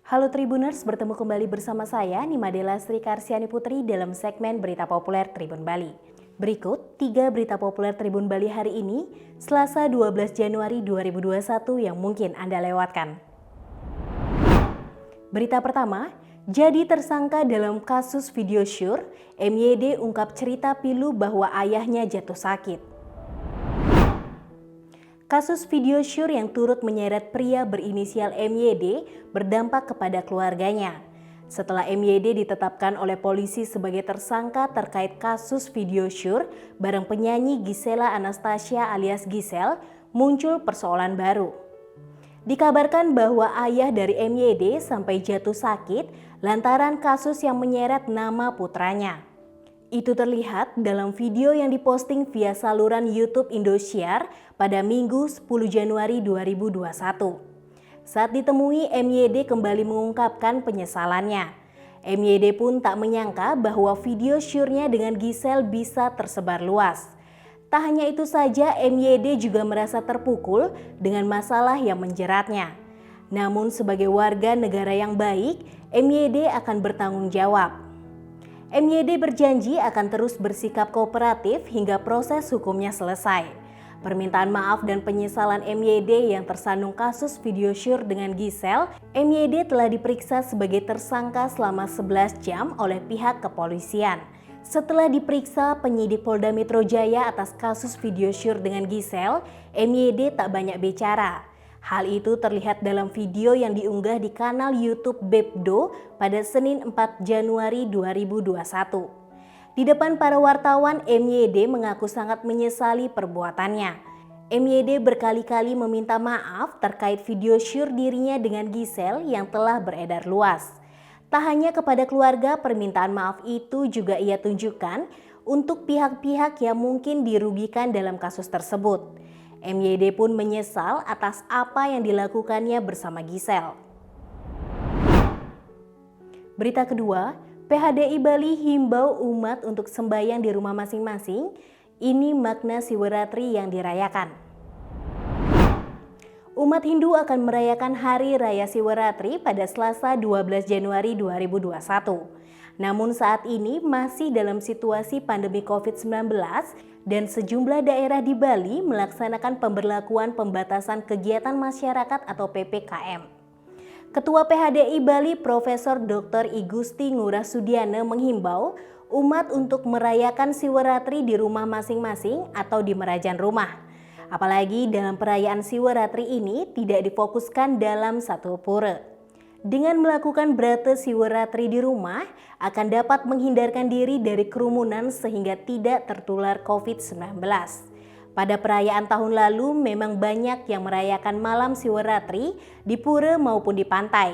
Halo Tribuners, bertemu kembali bersama saya Nimadela Sri Karsiani Putri dalam segmen Berita Populer Tribun Bali. Berikut 3 berita populer Tribun Bali hari ini, Selasa 12 Januari 2021 yang mungkin Anda lewatkan. Berita pertama, jadi tersangka dalam kasus video syur, MYD ungkap cerita pilu bahwa ayahnya jatuh sakit. Kasus video syur yang turut menyeret pria berinisial MYD berdampak kepada keluarganya. Setelah MYD ditetapkan oleh polisi sebagai tersangka terkait kasus video syur bareng penyanyi Gisela Anastasia alias Gisel, muncul persoalan baru. Dikabarkan bahwa ayah dari MYD sampai jatuh sakit lantaran kasus yang menyeret nama putranya. Itu terlihat dalam video yang diposting via saluran YouTube Indosiar pada Minggu 10 Januari 2021. Saat ditemui, MYD kembali mengungkapkan penyesalannya. MYD pun tak menyangka bahwa video syurnya dengan Gisel bisa tersebar luas. Tak hanya itu saja, MYD juga merasa terpukul dengan masalah yang menjeratnya. Namun sebagai warga negara yang baik, MYD akan bertanggung jawab. MYD berjanji akan terus bersikap kooperatif hingga proses hukumnya selesai. Permintaan maaf dan penyesalan MYD yang tersandung kasus video syur dengan Gisel, MYD telah diperiksa sebagai tersangka selama 11 jam oleh pihak kepolisian. Setelah diperiksa penyidik Polda Metro Jaya atas kasus video syur dengan Gisel, MYD tak banyak bicara. Hal itu terlihat dalam video yang diunggah di kanal YouTube Bepdo pada Senin 4 Januari 2021. Di depan para wartawan, MYD mengaku sangat menyesali perbuatannya. MYD berkali-kali meminta maaf terkait video syur dirinya dengan Gisel yang telah beredar luas. Tak hanya kepada keluarga, permintaan maaf itu juga ia tunjukkan untuk pihak-pihak yang mungkin dirugikan dalam kasus tersebut. MYD pun menyesal atas apa yang dilakukannya bersama Gisel. Berita kedua, PHDI Bali himbau umat untuk sembahyang di rumah masing-masing. Ini makna Siwaratri yang dirayakan. Umat Hindu akan merayakan Hari Raya Siwaratri pada Selasa 12 Januari 2021. Namun saat ini masih dalam situasi pandemi COVID-19 dan sejumlah daerah di Bali melaksanakan pemberlakuan pembatasan kegiatan masyarakat atau PPKM. Ketua PHDI Bali Profesor Dr. I Gusti Ngurah Sudiana menghimbau umat untuk merayakan Siwaratri di rumah masing-masing atau di merajan rumah. Apalagi dalam perayaan Siwaratri ini tidak difokuskan dalam satu pura. Dengan melakukan brata Siwaratri di rumah, akan dapat menghindarkan diri dari kerumunan sehingga tidak tertular COVID-19. Pada perayaan tahun lalu memang banyak yang merayakan malam Siwaratri di pura maupun di pantai.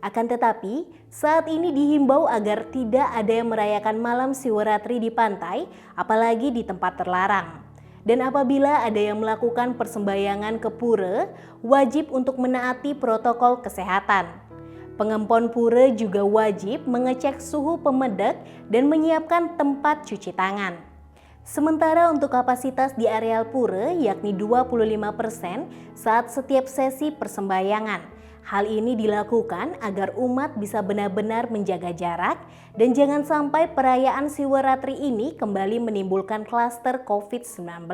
Akan tetapi, saat ini dihimbau agar tidak ada yang merayakan malam Siwaratri di pantai, apalagi di tempat terlarang. Dan apabila ada yang melakukan persembahyangan ke pura, wajib untuk menaati protokol kesehatan. Pengempon pura juga wajib mengecek suhu pemedek dan menyiapkan tempat cuci tangan. Sementara untuk kapasitas di areal pura yakni 25% saat setiap sesi persembahyangan. Hal ini dilakukan agar umat bisa benar-benar menjaga jarak dan jangan sampai perayaan Siwaratri ini kembali menimbulkan klaster COVID-19.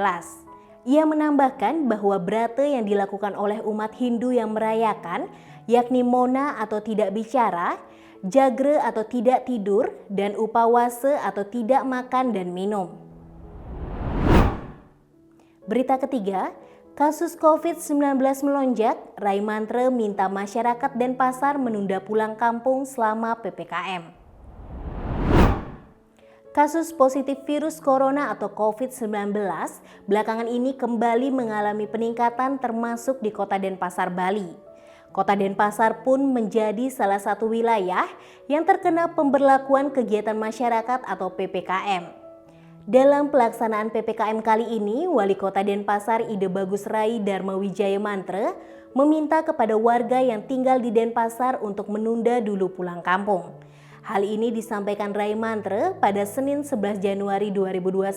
Ia menambahkan bahwa brata yang dilakukan oleh umat Hindu yang merayakan yakni mona atau tidak bicara, jagra atau tidak tidur, dan upawasa atau tidak makan dan minum. Berita ketiga, kasus COVID-19 melonjak, Rai Mantra minta masyarakat Denpasar menunda pulang kampung selama PPKM. Kasus positif virus corona atau COVID-19 belakangan ini kembali mengalami peningkatan termasuk di kota Denpasar, Bali. Kota Denpasar pun menjadi salah satu wilayah yang terkena pemberlakuan kegiatan masyarakat atau PPKM. Dalam pelaksanaan PPKM kali ini, Wali Kota Denpasar Ide Bagus Rai Dharma Wijaya Mantra meminta kepada warga yang tinggal di Denpasar untuk menunda dulu pulang kampung. Hal ini disampaikan Rai Mantra pada Senin 11 Januari 2021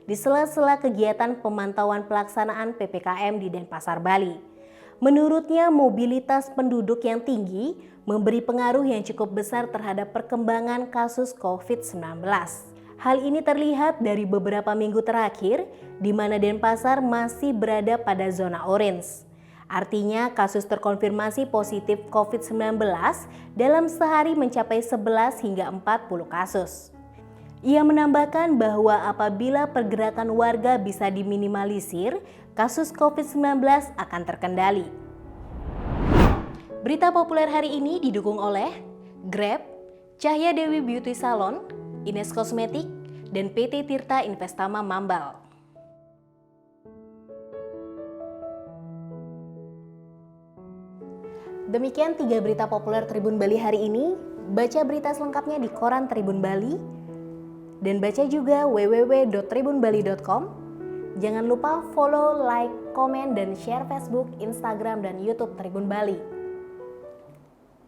di sela-sela kegiatan pemantauan pelaksanaan PPKM di Denpasar, Bali. Menurutnya, mobilitas penduduk yang tinggi memberi pengaruh yang cukup besar terhadap perkembangan kasus COVID-19. Hal ini terlihat dari beberapa minggu terakhir, di mana Denpasar masih berada pada zona orange. Artinya, kasus terkonfirmasi positif COVID-19 dalam sehari mencapai 11 hingga 40 kasus. Ia menambahkan bahwa apabila pergerakan warga bisa diminimalisir, kasus COVID-19 akan terkendali. Berita populer hari ini didukung oleh Grab, Cahya Dewi Beauty Salon, Ines Kosmetik, dan PT Tirta Investama Mambal. Demikian 3 berita populer Tribun Bali hari ini. Baca berita selengkapnya di koran Tribun Bali dan baca juga www.tribunbali.com. Jangan lupa follow, like, komen, dan share Facebook, Instagram, dan YouTube Tribun Bali.